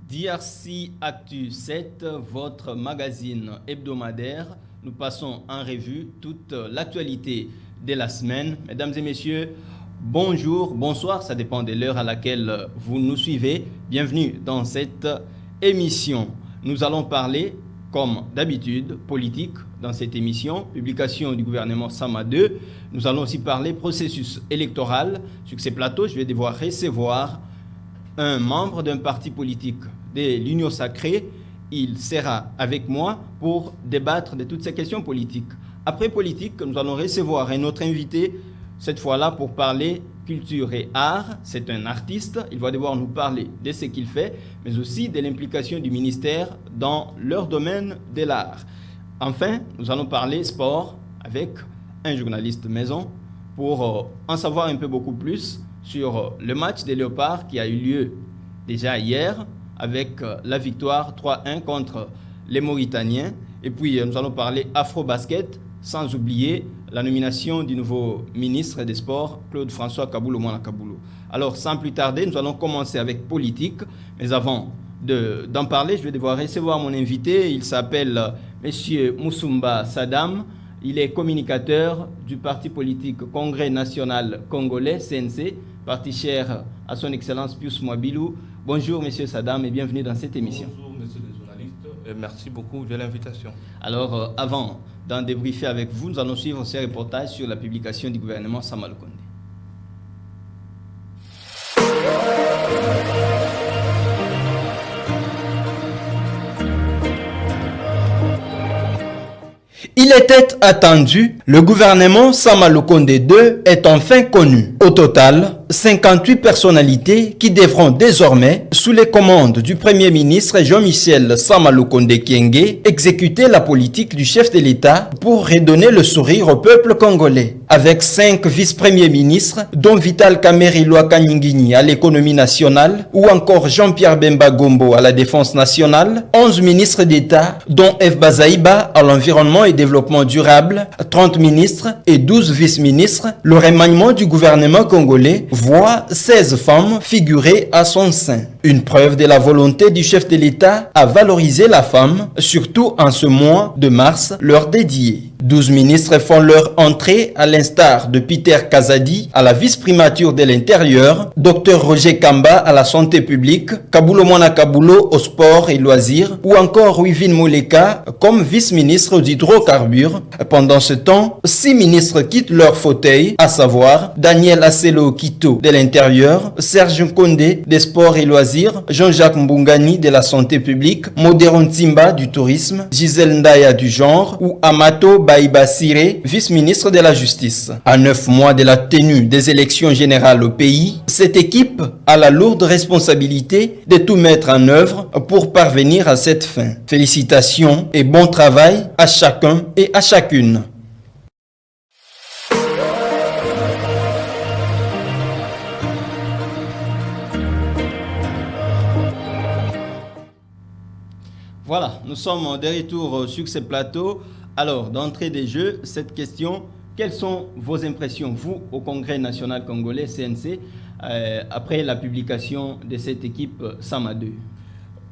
DRC Actu 7, votre magazine hebdomadaire. Nous passons en revue toute l'actualité de la semaine. Mesdames et messieurs, bonjour, bonsoir, ça dépend de l'heure à laquelle vous nous suivez. Bienvenue dans cette émission. Nous allons parler, comme d'habitude, politique dans cette émission, publication du gouvernement Sama 2. Nous allons aussi parler processus électoral. Sur ces plateaux, je vais devoir recevoir un membre d'un parti politique de l'Union Sacrée. Il sera avec moi pour débattre de toutes ces questions politiques. Après politique, nous allons recevoir un autre invité, cette fois-là pour parler culture et art. C'est un artiste, il va devoir nous parler de ce qu'il fait, mais aussi de l'implication du ministère dans leur domaine de l'art. Enfin, nous allons parler sport avec un journaliste maison pour en savoir un peu beaucoup plus sur le match des Léopards qui a eu lieu déjà hier avec la victoire 3-1 contre les Mauritaniens. Et puis nous allons parler afro-basket, sans oublier la nomination du nouveau ministre des Sports, Claude-François Kaboulou-Mwana Kaboulou. Alors sans plus tarder, nous allons commencer avec politique. Mais avant d'en parler, je vais devoir recevoir mon invité. Il s'appelle M. Moussumba Sadam. Il est communicateur du parti politique Congrès National Congolais, CNC, parti cher à son Excellence Pius Mwabilou. Bonjour M. Sadam et bienvenue dans cette émission. Bonjour Monsieur le journaliste et merci beaucoup de l'invitation. Alors avant d'en débriefer avec vous, nous allons suivre ces reportages sur la publication du gouvernement Sama Lukonde. Il était attendu, le gouvernement Sama Lukonde 2 est enfin connu. Au total, 58 personnalités qui devront désormais, sous les commandes du Premier ministre Jean-Michel Sama Lukonde Kyenge, exécuter la politique du chef de l'État pour redonner le sourire au peuple congolais. Avec 5 vice-premiers ministres, dont Vital Kamerhe Lwakanyingini à l'économie nationale, ou encore Jean-Pierre Bemba Gombo à la défense nationale, 11 ministres d'État, dont F. Bazaïba à l'environnement et développement durable, 30 ministres et 12 vice-ministres, le remaniement du gouvernement congolais voit 16 femmes figurer à son sein. Une preuve de la volonté du chef de l'État à valoriser la femme, surtout en ce mois de mars leur dédié. 12 ministres font leur entrée à l'instar de Peter Kazadi à la vice-primature de l'Intérieur, Dr Roger Kamba à la santé publique, Kaboulou-Mwana Kaboulou au sport et loisirs, ou encore Wivine Moleka comme vice-ministre aux hydrocarbures. Pendant ce temps, 6 ministres quittent leur fauteuil, à savoir Daniel Asselo Kito de l'Intérieur, Serge Nkonde des sports et loisirs, Jean-Jacques Mbungani de la santé publique, Modéron Timba du tourisme, Gisèle Ndaya du genre ou Amato Baïba Siré, vice-ministre de la Justice. À 9 mois de la tenue des élections générales au pays, cette équipe a la lourde responsabilité de tout mettre en œuvre pour parvenir à cette fin. Félicitations et bon travail à chacun et à chacune. Voilà, nous sommes de retour sur ce plateau. Alors, d'entrée des jeux, cette question, quelles sont vos impressions, vous, au Congrès national congolais, CNC, après la publication de cette équipe Sama 2?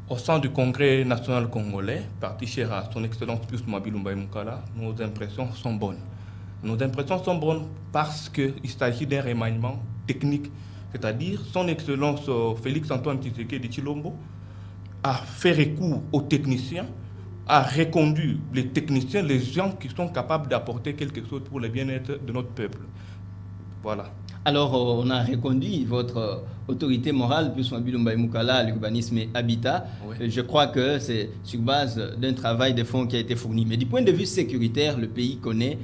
Au sein du Congrès national congolais, parti cher à son Excellence Pius Mwabilou Mukala, nos impressions sont bonnes. Nos impressions sont bonnes parce qu'il s'agit d'un remaniement technique, c'est-à-dire son Excellence Félix Antoine Tshisekedi Tshilombo a fait recours aux techniciens, a reconduit les techniciens, les gens qui sont capables d'apporter quelque chose pour le bien-être de notre peuple. Voilà. Alors, on a reconduit votre autorité morale, Pius Mwabilou Mukala, l'urbanisme et habitat. Oui. Je crois que c'est sur base d'un travail de fond qui a été fourni. Mais du point de vue sécuritaire, le pays connaît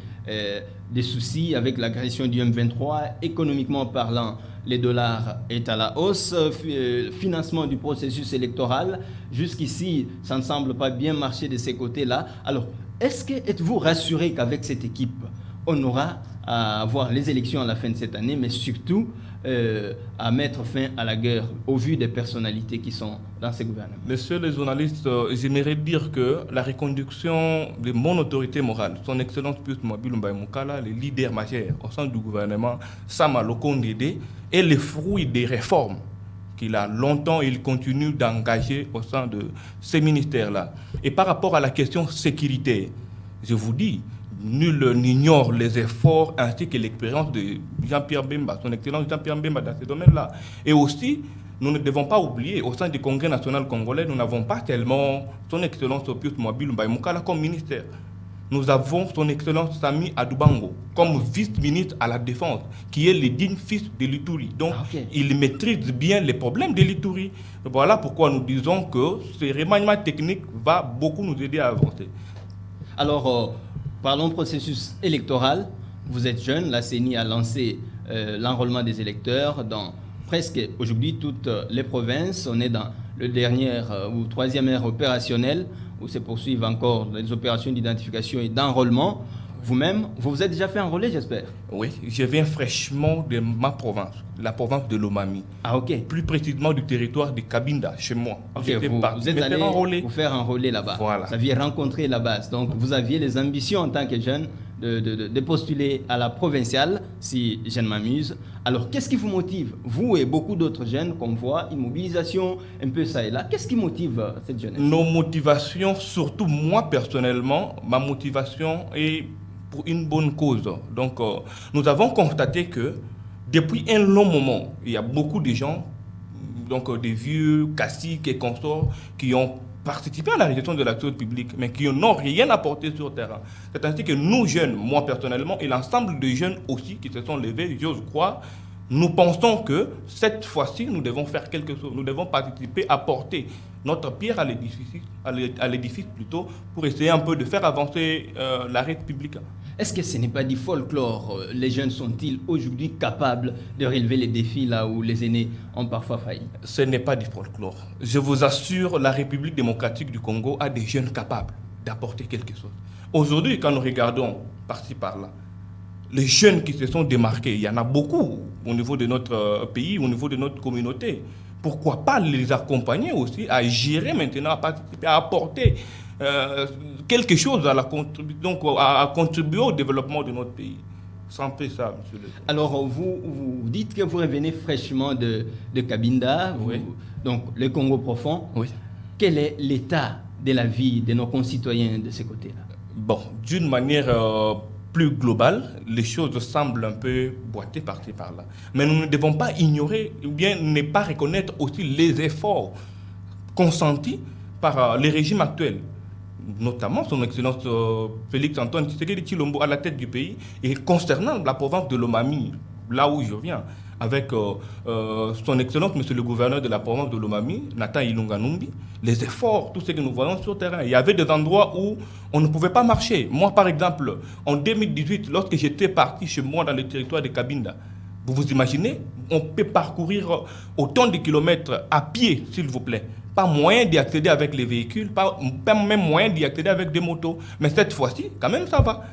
des soucis avec l'agression du M23. Économiquement parlant, les dollars est à la hausse. Financement du processus électoral, jusqu'ici, ça ne semble pas bien marcher de ces côtés-là. Alors, êtes-vous rassuré qu'avec cette équipe, on aura à avoir les élections à la fin de cette année, mais surtout à mettre fin à la guerre au vu des personnalités qui sont dans ces gouvernements? Messieurs les journalistes, j'aimerais dire que la reconduction de mon autorité morale, son Excellence Pius Mobile Mbaye Mukala, le leader majeur au sein du gouvernement, Sama Lokonde Deux, est le fruit des réformes qu'il a longtemps et il continue d'engager au sein de ces ministères-là. Et par rapport à la question sécuritaire, je vous dis, nul n'ignore les efforts ainsi que l'expérience de Jean-Pierre Bemba, son excellence Jean-Pierre Bemba dans ce domaine-là. Et aussi, nous ne devons pas oublier, au sein du Congrès national congolais, nous n'avons pas tellement son excellence Pius Mobile Mbaye Mukala comme ministère. Nous avons son excellence Sami Adoubango comme vice-ministre à la Défense, qui est le digne fils de l'Ituri. Donc, il maîtrise bien les problèmes de l'Ituri. Voilà pourquoi nous disons que ce remaniement technique va beaucoup nous aider à avancer. Alors, parlons processus électoral. Vous êtes jeune, la CENI a lancé l'enrôlement des électeurs dans presque aujourd'hui toutes les provinces. On est dans le dernier ou troisième ère opérationnelle où se poursuivent encore les opérations d'identification et d'enrôlement. Vous-même, vous vous êtes déjà fait enrôler, j'espère? Oui, je viens fraîchement de ma province, la province de Lomami. Ah, ok. Plus précisément du territoire de Cabinda, chez moi. Ok, vous êtes allé vous faire enrôler là-bas. Voilà. Vous aviez rencontré la base. Donc, vous aviez les ambitions en tant que jeune de postuler à la provinciale, si je ne m'amuse. Alors, qu'est-ce qui vous motive? Vous et beaucoup d'autres jeunes qu'on voit, une mobilisation un peu ça et là. Qu'est-ce qui motive cette jeunesse? Nos motivations, surtout moi personnellement, ma motivation est pour une bonne cause. Donc, nous avons constaté que depuis un long moment, il y a beaucoup de gens, donc des vieux caciques et consorts, qui ont participé à la gestion de la chose publique, mais qui n'ont rien apporté sur le terrain. C'est ainsi que nous jeunes, moi personnellement, et l'ensemble des jeunes aussi qui se sont levés, j'ose croire, nous pensons que cette fois-ci, nous devons faire quelque chose. Nous devons participer, apporter notre pierre à l'édifice plutôt, pour essayer un peu de faire avancer la République. Est-ce que ce n'est pas du folklore? Les jeunes sont-ils aujourd'hui capables de relever les défis là où les aînés ont parfois failli? Ce n'est pas du folklore. Je vous assure, la République démocratique du Congo a des jeunes capables d'apporter quelque chose. Aujourd'hui, quand nous regardons par-ci par-là, les jeunes qui se sont démarqués, il y en a beaucoup au niveau de notre pays, au niveau de notre communauté. Pourquoi pas les accompagner aussi à gérer maintenant, à participer, à apporter quelque chose à contribuer au développement de notre pays. C'est un peu ça, monsieur le président. Alors, vous dites que vous revenez fraîchement de Cabinda, oui. Donc le Congo profond. Oui. Quel est l'état de la vie de nos concitoyens de ce côté-là? Bon, d'une manière plus globale, les choses semblent un peu boitées par-ci par-là. Mais nous ne devons pas ignorer ou bien ne pas reconnaître aussi les efforts consentis par les régimes actuels, notamment son excellence Félix Antoine Tshisekedi Tshilombo à la tête du pays, et concernant la province de Lomami, là où je viens, avec son excellence monsieur le gouverneur de la province de Lomami, Nathan Ilunga Numbi, les efforts, tout ce que nous voyons sur le terrain. Il y avait des endroits où on ne pouvait pas marcher. Moi, par exemple, en 2018, lorsque j'étais parti chez moi dans le territoire de Cabinda, vous vous imaginez, on peut parcourir autant de kilomètres à pied, s'il vous plaît. Pas moyen d'y accéder avec les véhicules, pas même moyen d'y accéder avec des motos. Mais cette fois-ci, quand même, ça va.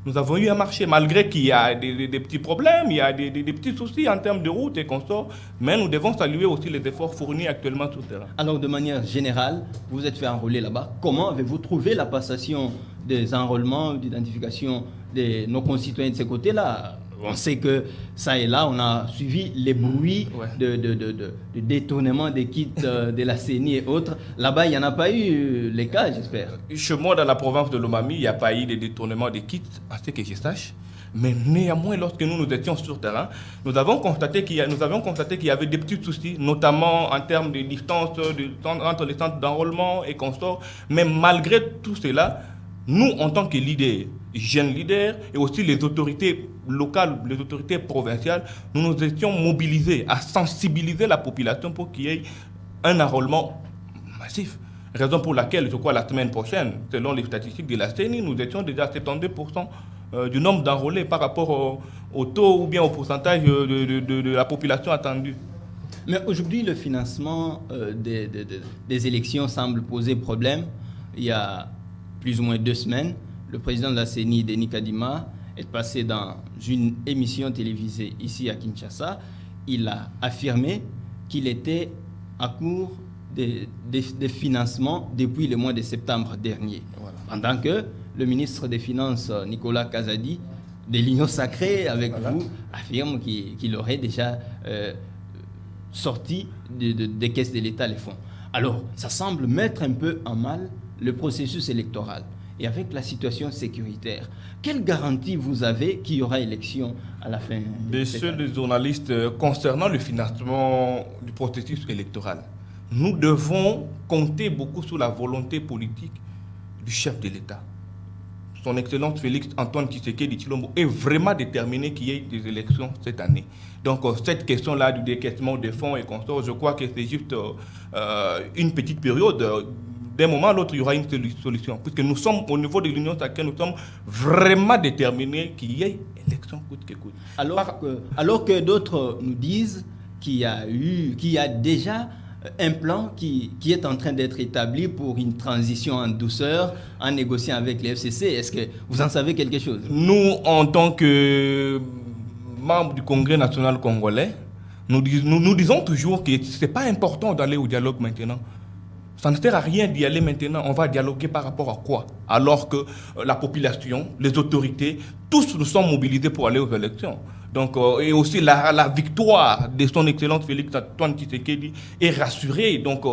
Nous avons eu à marcher, malgré qu'il y a des petits problèmes, il y a des petits soucis en termes de route et consorts. Mais nous devons saluer aussi les efforts fournis actuellement sur le terrain. Alors, de manière générale, vous êtes fait enrôler là-bas. Comment avez-vous trouvé la passation des enrôlements, d'identification de nos concitoyens de ce côté-là? On sait que ça et là, on a suivi les bruits de détournement des kits de la CENI et autres. Là-bas, il n'y en a pas eu les cas, j'espère. Chez moi, dans la province de Lomami, il n'y a pas eu de détournement des kits, à ce que je sache. Mais néanmoins, lorsque nous étions sur le terrain, nous avons constaté qu'il y avait des petits soucis, notamment en termes de distance entre les centres d'enrôlement et consorts. Mais malgré tout cela, nous, en tant que leaders, jeunes leaders, et aussi les autorités locales, les autorités provinciales, nous nous étions mobilisés à sensibiliser la population pour qu'il y ait un enrôlement massif. Raison pour laquelle, je crois, la semaine prochaine, selon les statistiques de la CENI, nous étions déjà à 72% du nombre d'enrôlés par rapport au taux ou bien au pourcentage de la population attendue. Mais aujourd'hui, le financement des élections semble poser problème. Il y a plus ou moins 2 semaines, le président de la CENI, Denis Kadima, est passé dans une émission télévisée ici à Kinshasa. il a affirmé qu'il était à court de financement depuis le mois de septembre dernier. Voilà. Pendant que le ministre des Finances, Nicolas Kazadi, de l'Union sacrée avec vous, affirme qu'il aurait déjà sorti des caisses de l'État les fonds. Alors, ça semble mettre un peu en mal le processus électoral. Et avec la situation sécuritaire, quelle garantie vous avez qu'il y aura élection à la fin de cette année? Messieurs les journalistes, concernant le financement du processus électoral, nous devons compter beaucoup sur la volonté politique du chef de l'État. Son Excellence Félix Antoine Tshisekedi Tshilombo est vraiment déterminé qu'il y ait des élections cette année. Donc cette question-là du décaissement des fonds et consorts, je crois que c'est juste une petite période. D'un moment à l'autre, il y aura une solution. Puisque nous sommes, au niveau de l'Union sacrée, nous sommes vraiment déterminés qu'il y ait élection coûte que coûte. Alors que d'autres nous disent qu'il y a déjà un plan qui est en train d'être établi pour une transition en douceur, en négociant avec les FCC. Est-ce que vous en savez quelque chose? Nous, en tant que membres du Congrès national congolais, nous disons toujours que ce n'est pas important d'aller au dialogue maintenant. Ça ne sert à rien d'y aller maintenant. On va dialoguer par rapport à quoi? Alors que la population, les autorités, tous nous sommes mobilisés pour aller aux élections. Donc, et aussi la victoire de son Excellence Félix Antoine Tshisekedi est rassurée. Donc,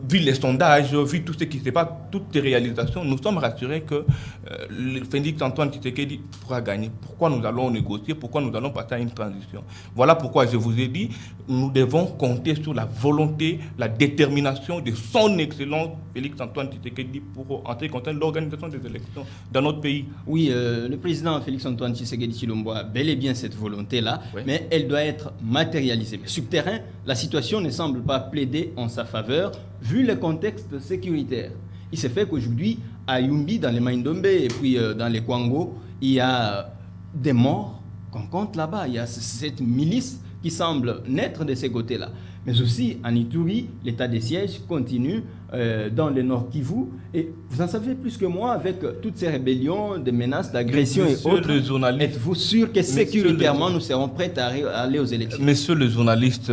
vu les sondages, vu tout ce qui se passe, toutes ces réalisations, nous sommes rassurés que Félix Antoine Tshisekedi pourra gagner. Pourquoi nous allons négocier? Pourquoi nous allons passer à une transition? Voilà pourquoi je vous ai dit, nous devons compter sur la volonté, la détermination de son Excellence Félix Antoine Tshisekedi pour entrer en compte l'organisation des élections dans notre pays. Oui, le président Félix Antoine Tshisekedi Tshilombo a bel et bien cette volonté-là, oui, mais elle doit être matérialisée. Mais sur le terrain, la situation ne semble pas plaider en sa faveur, vu le contexte sécuritaire. Il s'est fait qu'aujourd'hui, à Yumbi, dans les Maindombe et puis dans les Kwango, il y a des morts qu'on compte là-bas. Il y a cette milice qui semble naître de ces côtés-là. Mais aussi, en Ituri, l'état de siège continue dans le Nord Kivu. Et vous en savez plus que moi, avec toutes ces rébellions, des menaces d'agression et autres. Êtes-vous sûr que sécuritairement, nous serons prêts à aller aux élections? Monsieur le journaliste,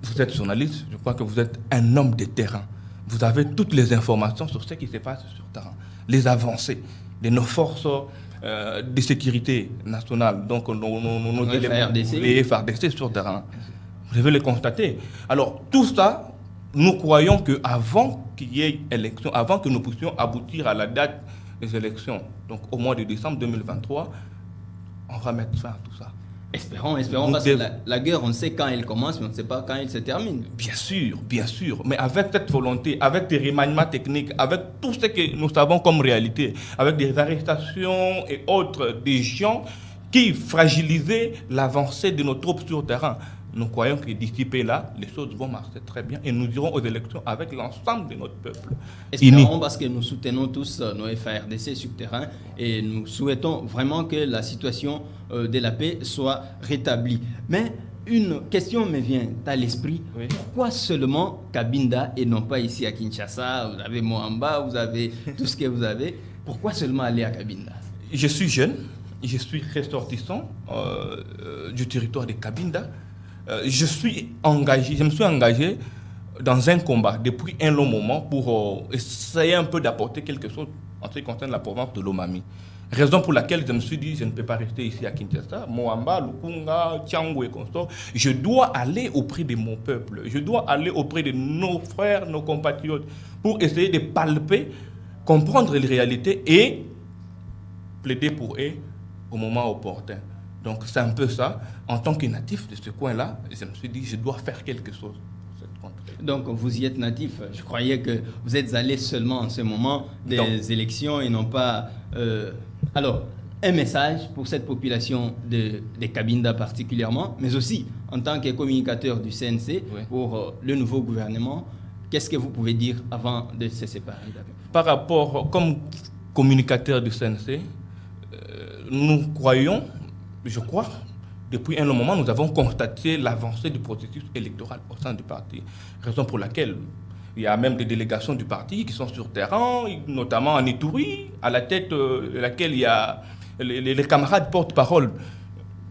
vous êtes journaliste, je crois que vous êtes un homme de terrain. Vous avez toutes les informations sur ce qui se passe sur le terrain. Les avancées de nos forces de sécurité nationale, donc les FARDC sur le terrain. Vous devez le constater. Alors, tout ça, nous croyons qu'avant qu'il y ait élection, avant que nous puissions aboutir à la date des élections, donc au mois de décembre 2023, on va mettre fin à tout ça. Espérons, parce que la guerre, on sait quand elle commence, mais on ne sait pas quand elle se termine. Bien sûr. Mais avec cette volonté, avec des remaniements techniques, avec tout ce que nous savons comme réalité, avec des arrestations et autres, des gens qui fragilisaient l'avancée de nos troupes sur le terrain, nous croyons que d'ici là, les choses vont marcher très bien et nous irons aux élections avec l'ensemble de notre peuple. Espérons, parce que nous soutenons tous nos FARDC sur le terrain et nous souhaitons vraiment que la situation de la paix soit rétablie. Mais une question me vient à l'esprit. Oui. Pourquoi seulement Cabinda et non pas ici à Kinshasa? Vous avez Moamba, vous avez tout ce que vous avez. Pourquoi seulement aller à Cabinda? Je suis jeune, je suis ressortissant du territoire de Cabinda. Je me suis engagé dans un combat depuis un long moment pour essayer un peu d'apporter quelque chose en ce qui concerne la province de Lomami. Raison pour laquelle je me suis dit, je ne peux pas rester ici à Kinshasa, Moamba, Lukunga, Tchango et consorts. Je dois aller auprès de mon peuple, je dois aller auprès de nos frères, nos compatriotes, pour essayer de palper, comprendre les réalités et plaider pour eux au moment opportun. Donc c'est un peu ça. En tant que natif de ce coin-là, je me suis dit, je dois faire quelque chose pour cette contrée. Donc vous y êtes natif. Je croyais que vous êtes allé seulement en ce moment des élections et non pas... Alors, un message pour cette population de Cabinda particulièrement, mais aussi en tant que communicateur du CNC pour le nouveau gouvernement, qu'est-ce que vous pouvez dire avant de se séparer d'avec vous? Par rapport, comme communicateur du CNC, nous croyons... Je crois, depuis un long moment, nous avons constaté l'avancée du processus électoral au sein du parti. Raison pour laquelle il y a même des délégations du parti qui sont sur terrain, notamment en Ituri, à la tête de laquelle il y a les camarades porte-parole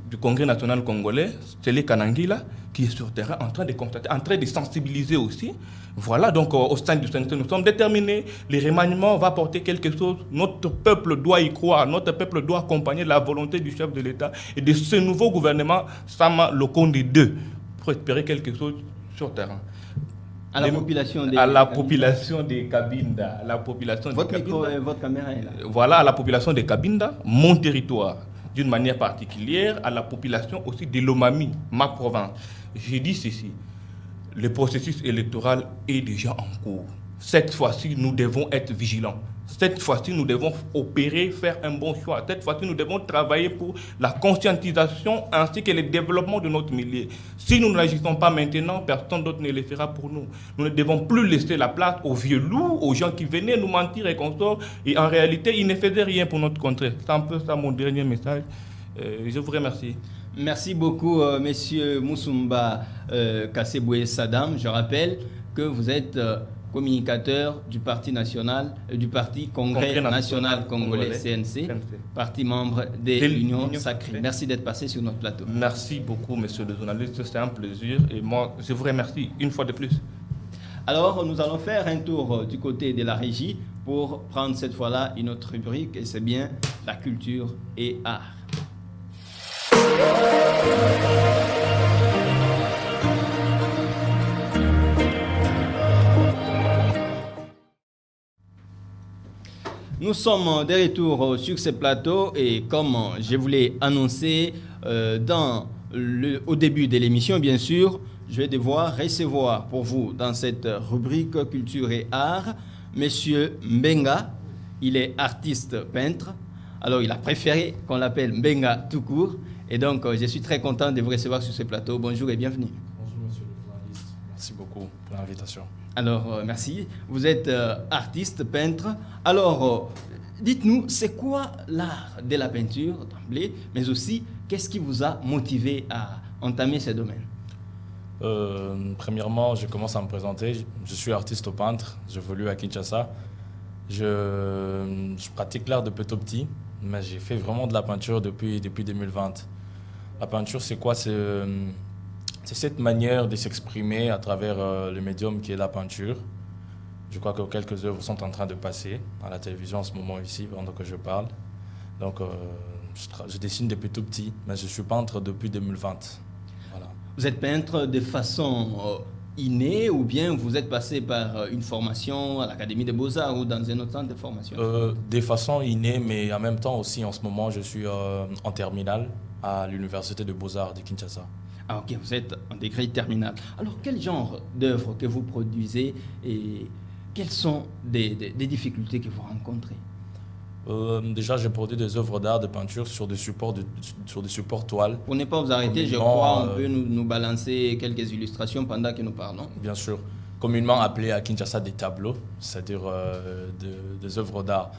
du Congrès national congolais, Télé Kanangila, qui est sur le terrain en train de constater, en train de sensibiliser aussi. Voilà, donc au sein du CNC, nous sommes déterminés. Le remaniement va porter quelque chose. Notre peuple doit y croire. Notre peuple doit accompagner la volonté du chef de l'État et de ce nouveau gouvernement, Sama Lokonde 2, pour espérer quelque chose sur le terrain. À la population des Cabinda. Votre caméra est là. Voilà, à la population des Cabinda, mon territoire, d'une manière particulière, à la population aussi de l'Omami, ma province. J'ai dit ceci, le processus électoral est déjà en cours. Cette fois-ci, nous devons être vigilants. Cette fois-ci, nous devons opérer, faire un bon choix. Cette fois-ci, nous devons travailler pour la conscientisation ainsi que le développement de notre milieu. Si nous n'agissons pas maintenant, personne d'autre ne le fera pour nous. Nous ne devons plus laisser la place aux vieux loups, aux gens qui venaient nous mentir et consorts. Et en réalité, ils ne faisaient rien pour notre contrée. C'est un peu ça mon dernier message. Je vous remercie. Merci beaucoup, Monsieur Moussumba Kasseboué Sadam. Je rappelle que vous êtes communicateur du Parti national, du Parti Congrès national congolais, CNC, parti membre de l'Union sacrée. Merci d'être passé sur notre plateau. Merci beaucoup, monsieur le journaliste. C'est un plaisir. Et moi, je vous remercie une fois de plus. Alors, nous allons faire un tour du côté de la régie pour prendre cette fois-là une autre rubrique, et c'est bien la culture et art. Nous sommes de retour sur ce plateau et comme je vous l'ai annoncé au début de l'émission, bien sûr, je vais devoir recevoir pour vous dans cette rubrique culture et art, Monsieur Mbenga. Il est artiste peintre. Alors, il a préféré qu'on l'appelle Mbenga tout court. Et donc, je suis très content de vous recevoir sur ce plateau. Bonjour et bienvenue. Bonjour, monsieur le journaliste. Merci beaucoup pour l'invitation. Alors, merci. Vous êtes artiste, peintre. Alors, dites-nous, c'est quoi l'art de la peinture d'emblée, mais aussi, qu'est-ce qui vous a motivé à entamer ce domaine? Premièrement, je commence à me présenter. Je suis artiste peintre. J'évolue à Kinshasa. Je pratique l'art depuis tout petit, mais j'ai fait vraiment de la peinture depuis 2020. La peinture, c'est quoi? C'est cette manière de s'exprimer à travers le médium qui est la peinture. Je crois que quelques œuvres sont en train de passer à la télévision en ce moment ici, pendant que je parle. Donc, je dessine depuis tout petit, mais je suis peintre depuis 2020. Voilà. Vous êtes peintre de façon innée ou bien vous êtes passé par une formation à l'Académie des Beaux-Arts ou dans un autre centre de formation? De façon innée, mais en même temps aussi, en ce moment, je suis en terminale à l'Université des Beaux-Arts de Kinshasa. Ah ok, vous êtes en degré terminal. Alors, quel genre d'œuvres que vous produisez et quelles sont des difficultés que vous rencontrez? Déjà, j'ai produit des œuvres d'art, de peinture sur des supports toiles. Pour ne pas vous arrêter, je crois on peut nous balancer quelques illustrations pendant que nous parlons. Bien sûr. Communément appelé à Kinshasa des tableaux, c'est-à-dire des œuvres d'art.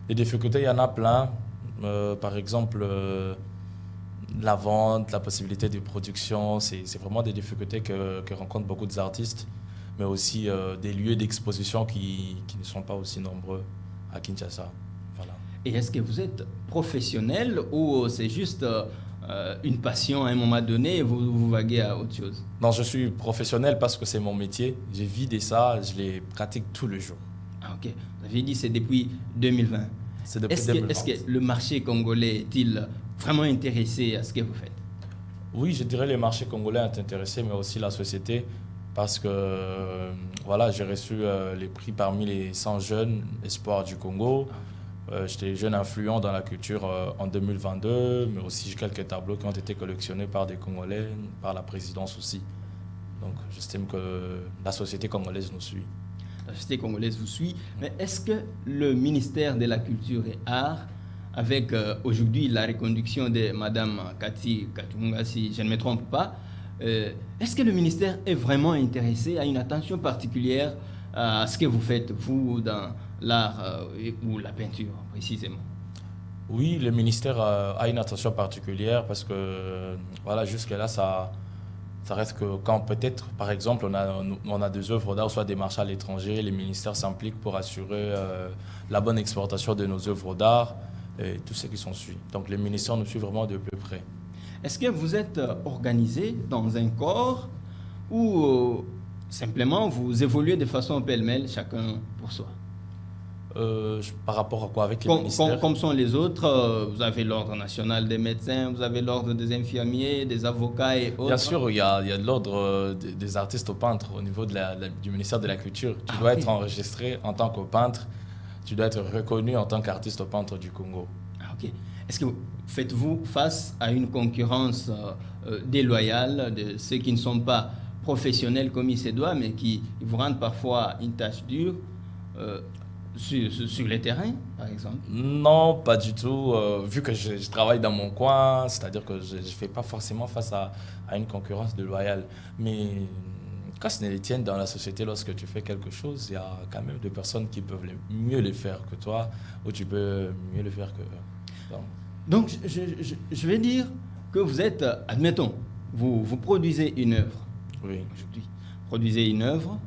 Les difficultés, il y en a plein. Par exemple, la vente, la possibilité de production, c'est vraiment des difficultés que rencontrent beaucoup d'artistes, mais aussi des lieux d'exposition qui ne sont pas aussi nombreux à Kinshasa. Voilà. Et est-ce que vous êtes professionnel ou c'est juste une passion à un moment donné et vous vaguez à autre chose? Non, je suis professionnel parce que c'est mon métier. Je vis de ça, je les pratique tous les jours. Ah ok, vous avez dit c'est depuis 2020. C'est depuis 2020. Est-ce que le marché congolais est-il vraiment intéressé à ce que vous faites? Oui, je dirais le marché congolais est intéressé, mais aussi la société, parce que voilà, j'ai reçu les prix parmi les 100 jeunes espoirs du Congo. J'étais jeune influent dans la culture en 2022, mais aussi j'ai quelques tableaux qui ont été collectionnés par des Congolais, par la présidence aussi. Donc j'estime que la société congolaise nous suit. La société congolaise vous suit, mais est-ce que le ministère de la Culture et Arts, avec aujourd'hui la reconduction de Madame Cathy Katunga, si je ne me trompe pas, est-ce que le ministère est vraiment intéressé à une attention particulière à ce que vous faites, vous, dans l'art ou la peinture, précisément? Oui, le ministère a une attention particulière parce que, voilà, jusque-là, ça reste que quand peut-être, par exemple, on a des œuvres d'art, soit des marchés à l'étranger, les ministères s'impliquent pour assurer la bonne exportation de nos œuvres d'art et tout ce qui s'ensuit. Donc, le ministère nous suit vraiment de plus près. Est-ce que vous êtes organisé dans un corps ou simplement vous évoluez de façon pêle-mêle, chacun pour soi? Par rapport à quoi avec les ministères? Comme sont les autres, vous avez l'ordre national des médecins, vous avez l'ordre des infirmiers, des avocats et autres. Bien sûr, il y a de l'ordre des artistes au peintre au niveau du ministère de la Culture. Tu dois être enregistré en tant que peintre, tu dois être reconnu en tant qu'artiste au peintre du Congo. Ok. Est-ce que faites-vous face à une concurrence déloyale de ceux qui ne sont pas professionnels comme il se doit, mais qui vous rendent parfois une tâche dure sur les terrains, par exemple? Non, pas du tout. Vu que je travaille dans mon coin, c'est-à-dire que je ne fais pas forcément face à une concurrence déloyale. Mais quand ce n'est les tiennes dans la société, lorsque tu fais quelque chose, il y a quand même des personnes qui peuvent mieux le faire que toi, ou tu peux mieux le faire que eux. Donc, je vais dire que vous êtes, admettons, vous produisez une œuvre. Oui. Aujourd'hui, produisez une œuvre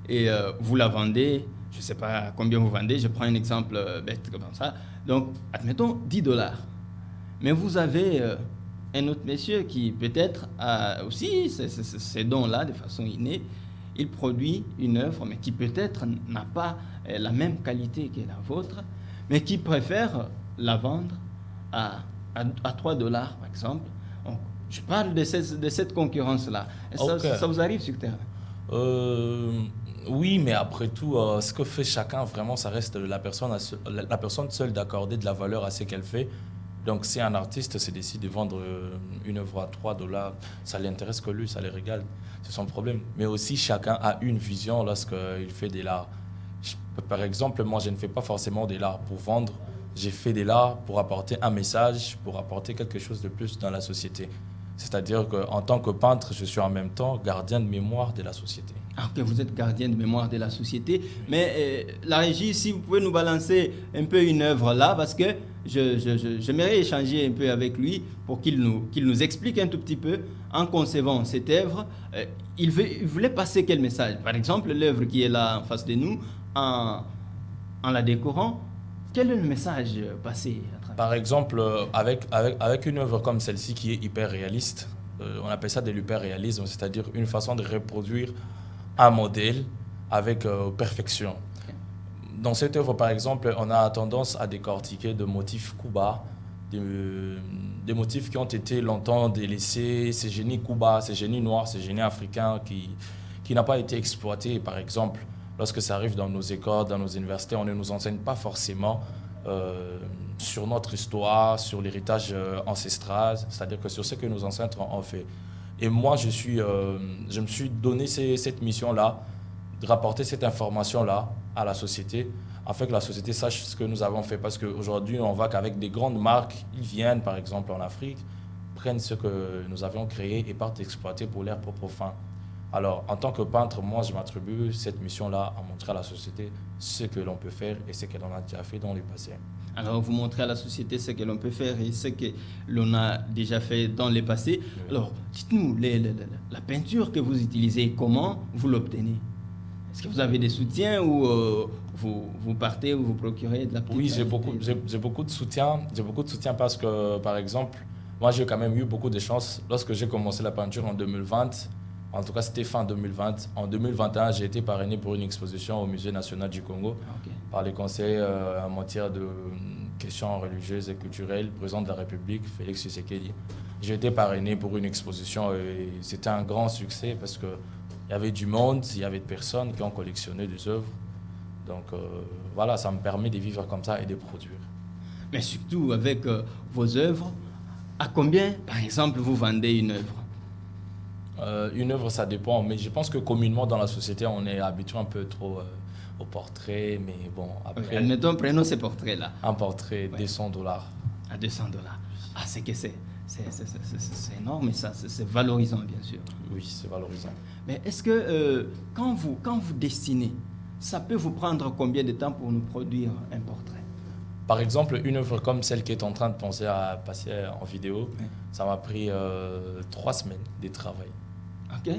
et vous la vendez. Je ne sais pas combien vous vendez, je prends un exemple bête comme ça. Donc, admettons 10 $. Mais vous avez un autre monsieur qui peut-être a aussi ces dons-là de façon innée. Il produit une œuvre, mais qui peut-être n'a pas la même qualité que la vôtre, mais qui préfère la vendre à 3 $, par exemple. Donc, je parle de cette concurrence-là. Okay. Ça vous arrive sur le terrain? Oui, mais après tout, ce que fait chacun, vraiment, ça reste la personne seule d'accorder de la valeur à ce qu'elle fait. Donc, si un artiste se décide de vendre une œuvre à 3 $, ça l'intéresse que lui, ça le régale. C'est son problème. Mais aussi, chacun a une vision lorsqu'il fait de l'art. Par exemple, moi, je ne fais pas forcément de l'art pour vendre. J'ai fait de l'art pour apporter un message, pour apporter quelque chose de plus dans la société. C'est-à-dire qu'en tant que peintre, je suis en même temps gardien de mémoire de la société. Ah, ok, vous êtes gardien de mémoire de la société. Mais la régie, si vous pouvez nous balancer un peu une œuvre là, parce que j'aimerais échanger un peu avec lui pour qu'il nous explique un tout petit peu, en concevant cette œuvre, il voulait passer quel message? Par exemple, l'œuvre qui est là en face de nous, en la décorant, quel est le message passé à travers? Par exemple, avec une œuvre comme celle-ci qui est hyper réaliste, on appelle ça de l'hyper-réalisme, c'est-à-dire une façon de reproduire un modèle avec perfection. Dans cette œuvre, par exemple, on a tendance à décortiquer des motifs Kuba, des motifs qui ont été longtemps délaissés, ces génies Kuba, ces génies noirs, ces génies africains qui n'ont pas été exploités. Par exemple, lorsque ça arrive dans nos écoles, dans nos universités, on ne nous enseigne pas forcément sur notre histoire, sur l'héritage ancestral, c'est-à-dire que sur ce que nos ancêtres ont fait. Et moi, je me suis donné cette mission-là, de rapporter cette information-là à la société, afin que la société sache ce que nous avons fait. Parce qu'aujourd'hui, on voit qu'avec des grandes marques, ils viennent, par exemple, en Afrique, prennent ce que nous avions créé et partent exploiter pour leurs propres fins. Alors, en tant que peintre, moi, je m'attribue cette mission-là à montrer à la société ce que l'on peut faire et ce que l'on a déjà fait dans le passé. Alors, vous montrez à la société ce que l'on peut faire et ce que l'on a déjà fait dans le passé. Oui. Alors, dites-nous, la peinture que vous utilisez, comment vous l'obtenez? Est-ce que vous avez des soutiens ou vous partez ou vous procurez de la peinture? Oui, j'ai beaucoup de soutien. J'ai beaucoup de soutien parce que, par exemple, moi, j'ai quand même eu beaucoup de chance. Lorsque j'ai commencé la peinture en 2020, en tout cas, c'était fin 2020. En 2021, j'ai été parrainé pour une exposition au Musée national du Congo par le conseil en matière de questions religieuses et culturelles, président de la République, Félix Tshisekedi. J'ai été parrainé pour une exposition et c'était un grand succès parce qu'il y avait du monde, il y avait des personnes qui ont collectionné des œuvres. Donc voilà, ça me permet de vivre comme ça et de produire. Mais surtout avec vos œuvres, à combien, par exemple, vous vendez une œuvre? Une œuvre, ça dépend, mais je pense que communément dans la société, on est habitué un peu trop au portrait, mais bon, après... Admettons, prenons ces portraits-là. Un portrait, ouais. $200. À $200. Ah, c'est que c'est énorme, et ça, c'est valorisant, bien sûr. Oui, c'est valorisant. Mais est-ce que quand vous dessinez, ça peut vous prendre combien de temps pour nous produire un portrait? Par exemple, une œuvre comme celle qui est en train de penser à passer en vidéo, oui. Ça m'a pris 3 semaines de travail. Ok.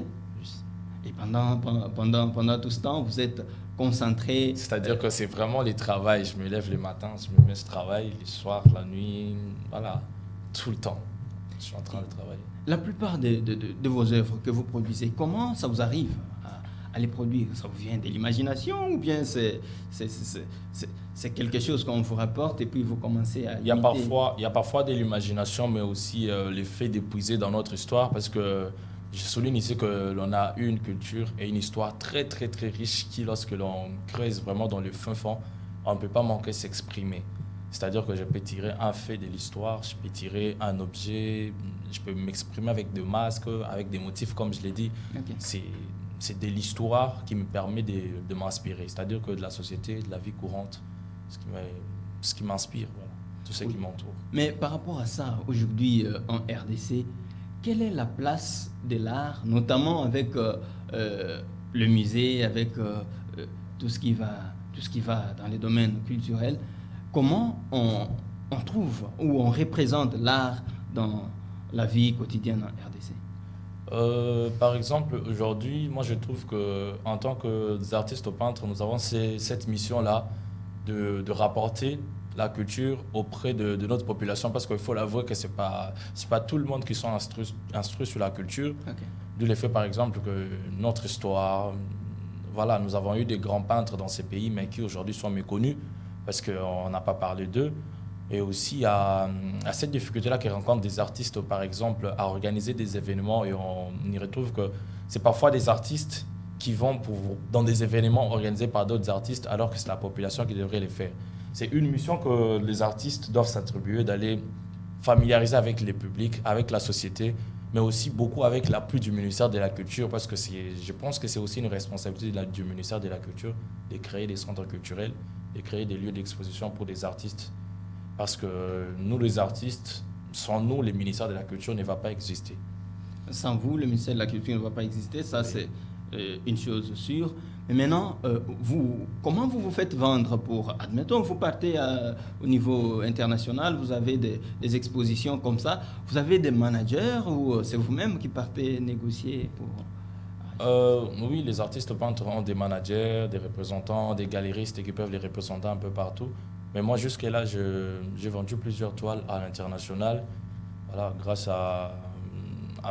Et pendant tout ce temps, vous êtes concentré? C'est-à-dire que c'est vraiment le travail. Je me lève le matin, je me mets ce travail, le soir, la nuit, voilà, tout le temps. je suis en train de travailler. La plupart de vos œuvres que vous produisez, comment ça vous arrive à les produire? Ça vous vient de l'imagination ou bien c'est quelque chose qu'on vous rapporte et puis vous commencez à Il y a parfois de l'imagination, mais aussi le fait d'épuiser dans notre histoire, parce que je souligne ici que l'on a une culture et une histoire très, très, très riche qui, lorsque l'on creuse vraiment dans le fin fond, on ne peut pas manquer de s'exprimer. C'est-à-dire que je peux tirer un fait de l'histoire, je peux tirer un objet, je peux m'exprimer avec des masques, avec des motifs, comme je l'ai dit. Okay. C'est de l'histoire qui me permet de m'inspirer. C'est-à-dire que de la société, de la vie courante, ce qui m'inspire, voilà, tout ce qui m'entoure. Mais par rapport à ça, aujourd'hui en RDC, quelle est la place de l'art, notamment avec le musée, avec tout ce qui va dans les domaines culturels? Comment on trouve ou on représente l'art dans la vie quotidienne en RDC? Par exemple, aujourd'hui, moi je trouve qu'en tant qu'artistes peintres, nous avons cette mission-là de rapporter la culture auprès de notre population, parce qu'il faut l'avouer que c'est pas tout le monde qui sont instruits sur la culture. Okay. D'où le fait, par exemple, que notre histoire, voilà, nous avons eu des grands peintres dans ces pays, mais qui aujourd'hui sont méconnus parce qu'on n'a pas parlé d'eux. Et aussi à cette difficulté-là que rencontrent des artistes, par exemple, à organiser des événements, et on y retrouve que c'est parfois des artistes qui vont dans des événements organisés par d'autres artistes, alors que c'est la population qui devrait les faire. C'est une mission que les artistes doivent s'attribuer, d'aller familiariser avec les publics, avec la société, mais aussi beaucoup avec l'appui du ministère de la Culture, parce que je pense que c'est aussi une responsabilité du ministère de la Culture de créer des centres culturels, de créer des lieux d'exposition pour des artistes. Parce que nous, les artistes, sans nous, le ministère de la Culture ne va pas exister. Sans vous, le ministère de la Culture ne va pas exister, ça c'est une chose sûre. Mais maintenant, comment vous vous faites vendre pour, admettons, vous partez au niveau international, vous avez des expositions comme ça, vous avez des managers ou c'est vous-même qui partez négocier pour... Oui, les artistes peintres ont des managers, des représentants, des galéristes qui peuvent les représenter un peu partout. Mais moi, jusque-là, j'ai vendu plusieurs toiles à l'international, voilà, grâce à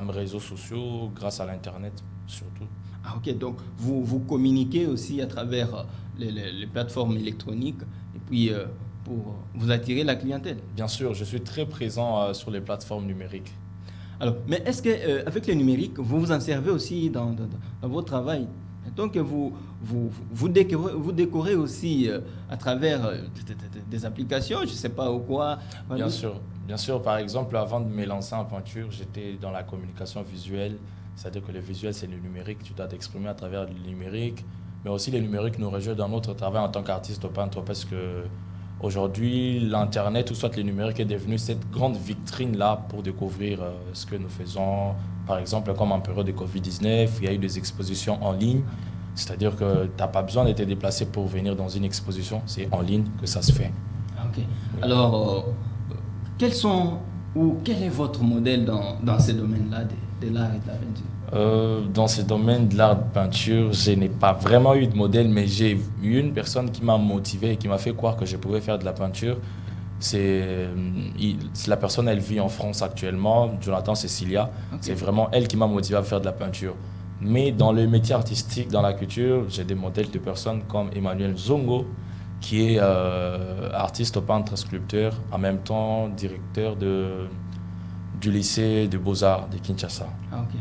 mes réseaux sociaux, grâce à l'Internet surtout. Ah, ok, donc vous communiquez aussi à travers les plateformes électroniques et puis pour vous attirer la clientèle. Bien sûr, je suis très présent sur les plateformes numériques. Alors, mais est-ce qu'avec le numérique, vous vous en servez aussi dans votre travail? Donc vous décorez aussi à travers des applications, je ne sais pas ou quoi. Bien sûr. Par exemple, avant de me lancer en peinture, j'étais dans la communication visuelle. C'est-à-dire que le visuel, c'est le numérique. Tu dois t'exprimer à travers le numérique. Mais aussi, le numérique nous rejoint dans notre travail en tant qu'artiste peintre, parce que aujourd'hui, l'Internet ou soit le numérique est devenu cette grande vitrine-là pour découvrir ce que nous faisons. Par exemple, comme en période de Covid-19, il y a eu des expositions en ligne. C'est-à-dire que tu n'as pas besoin de te déplacer pour venir dans une exposition. C'est en ligne que ça se fait. Ok. Alors, quel est votre modèle dans ces domaines-là de l'art et de la peinture? Dans ce domaine de l'art de peinture, je n'ai pas vraiment eu de modèle, mais j'ai eu une personne qui m'a motivé et qui m'a fait croire que je pouvais faire de la peinture. La personne, elle vit en France actuellement, Jonathan Cecilia. Okay. C'est vraiment elle qui m'a motivé à faire de la peinture. Mais dans le métier artistique, dans la culture, j'ai des modèles de personnes comme Emmanuel Zongo, qui est artiste, peintre, sculpteur, en même temps directeur du lycée de Beaux-Arts de Kinshasa. Ah, ok.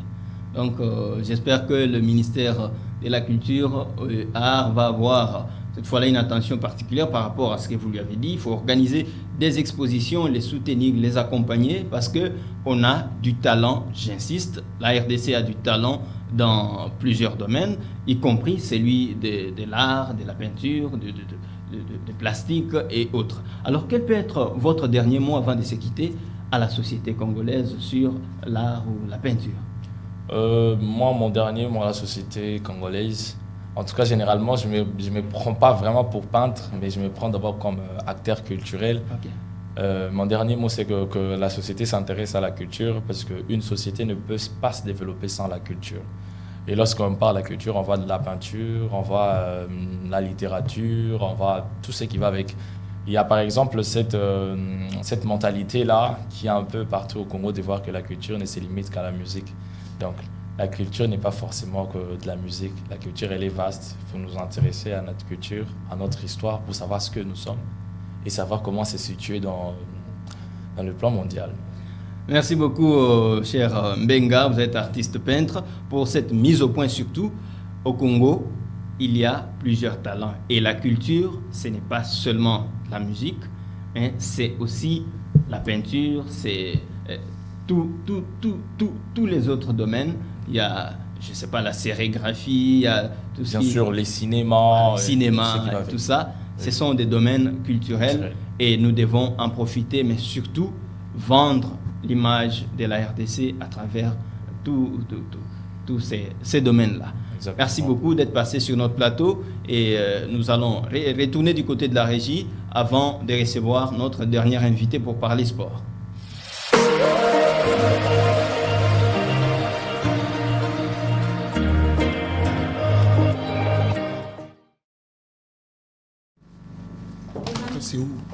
Donc, j'espère que le ministère de la Culture et Art va avoir cette fois-là une attention particulière par rapport à ce que vous lui avez dit. Il faut organiser des expositions, les soutenir, les accompagner, parce qu'on a du talent, j'insiste, la RDC a du talent dans plusieurs domaines, y compris celui de l'art, de la peinture, de plastique et autres. Alors, quel peut être votre dernier mot avant de se quitter à la société congolaise sur l'art ou la peinture? Moi, mon dernier mot à la société congolaise, en tout cas, généralement, je me prends pas vraiment pour peintre, mais je me prends d'abord comme acteur culturel. Okay. Mon dernier mot, c'est que la société s'intéresse à la culture, parce qu'une société ne peut pas se développer sans la culture. Et lorsqu'on parle de la culture, on voit de la peinture, on voit la littérature, on voit tout ce qui va avec. Il y a par exemple cette mentalité-là qui est un peu partout au Congo de voir que la culture ne se limite qu'à la musique. Donc, la culture n'est pas forcément que de la musique. La culture, elle est vaste. Il faut nous intéresser à notre culture, à notre histoire pour savoir ce que nous sommes et savoir comment se situer dans le plan mondial. Merci beaucoup, cher Mbenga, vous êtes artiste peintre, pour cette mise au point surtout. Au Congo, il y a plusieurs talents. Et la culture, ce n'est pas seulement la musique, hein, c'est aussi la peinture, c'est tous les autres domaines. Il y a, je ne sais pas, la sérigraphie, il y a tout ce Bien sûr, les cinémas, tout ça. Ce sont des domaines culturels et nous devons en profiter, mais surtout vendre l'image de la RDC à travers tous ces domaines-là. Exactement. Merci beaucoup d'être passé sur notre plateau et nous allons retourner du côté de la régie avant de recevoir notre dernier invité pour parler sport.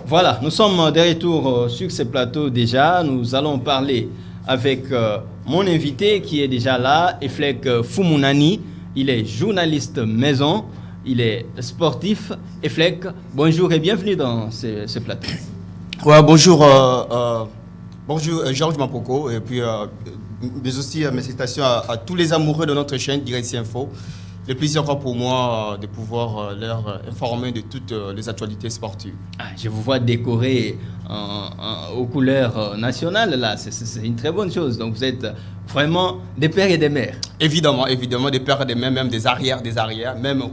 Voilà, nous sommes de retour sur ce plateau déjà. Nous allons parler avec mon invité qui est déjà là, Eflek Fumunani. Il est journaliste maison, il est sportif. Eflek, bonjour et bienvenue dans ce plateau. Ouais, bonjour, bonjour Georges Mapoko, et puis mais aussi mes salutations à tous les amoureux de notre chaîne Direct Info. Le plaisir encore pour moi de pouvoir leur informer de toutes les actualités sportives. Je vous vois décoré aux couleurs nationales là, c'est une très bonne chose. Donc vous êtes vraiment des pères et des mères. Évidemment, des pères et des mères, même des arrières, même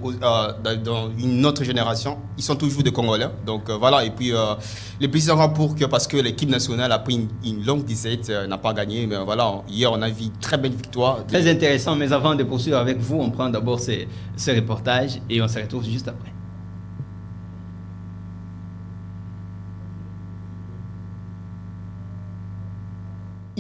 dans une autre génération, ils sont toujours des Congolais. Donc voilà, et puis le plaisir encore parce que l'équipe nationale a pris une longue disette, n'a pas gagné, mais voilà, hier on a vu une très belle victoire. Très intéressant, mais avant de poursuivre avec vous, on prend d'abord ce reportage et on se retrouve juste après.